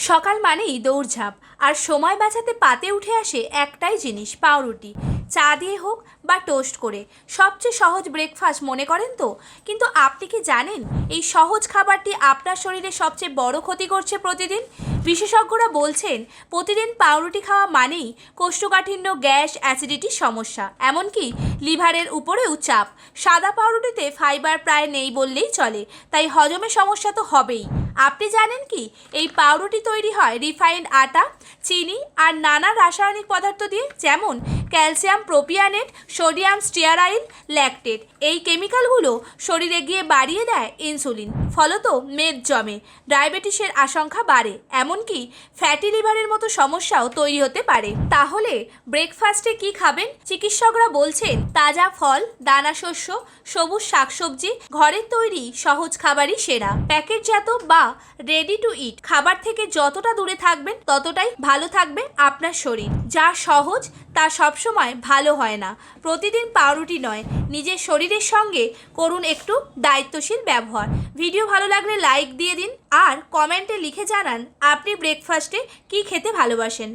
সকাল মানেই দৌড়ঝাঁপ আর সময় বাঁচাতে পাতে উঠে আসে একটাই জিনিস, পাউরুটি। চা দিয়ে হোক বা টোস্ট করে, সবচেয়ে সহজ ব্রেকফাস্ট মনে করেন তো। কিন্তু আপনি কি জানেন এই সহজ খাবারটি আপনার শরীরে সবচেয়ে বড় ক্ষতি করছে প্রতিদিন? বিশেষজ্ঞরা বলছেন প্রতিদিন পাউরুটি খাওয়া মানেই কোষ্ঠকাঠিন্য, গ্যাস, অ্যাসিডিটির সমস্যা, এমনকি লিভারের উপরেও চাপ। সাদা পাউরুটিতে ফাইবার প্রায় নেই বললেই চলে, তাই হজমের সমস্যা তো হবেই। আপনি জানেন কি এই পাউরুটি তৈরি হয় রিফাইন্ড আটা, চিনি আর নানা রাসায়নিক পদার্থ দিয়ে, যেমন ক্যালসিয়াম প্রোপিয়ানেট, সোডিয়াম স্টিয়ারাইল, ল্যাকটেট। এই কেমিক্যালগুলো শরীরে গিয়ে বাড়িয়ে দেয় ইনসুলিন, ফলত মেদ জমে, ডায়াবেটিসের আশঙ্কা বাড়ে, এমনকি ফ্যাটি লিভারের মতো সমস্যাও তৈরি হতে পারে। তাহলে ব্রেকফাস্টে কি খাবেন? চিকিৎসকরা বলছেন তাজা ফল, দানা শস্য, সবুজ শাকসবজি, ঘরের তৈরি সহজ খাবারই সেরা। প্যাকেটজাত বা রেডি টু ইট খাবার থেকে যতটা দূরে থাকবেন ততটাই ভালো থাকবে আপনার শরীর। যা সহজ তা সবসময় ভালো হয় না। প্রতিদিন পাউরুটি নয়, নিজের শরীরের সঙ্গে করুন একটু দায়িত্বশীল ব্যবহার। ভিডিও ভালো লাগলে লাইক দিয়ে দিন আর কমেন্টে লিখে জানান আপনি ব্রেকফাস্টে কি খেতে ভালোবাসেন।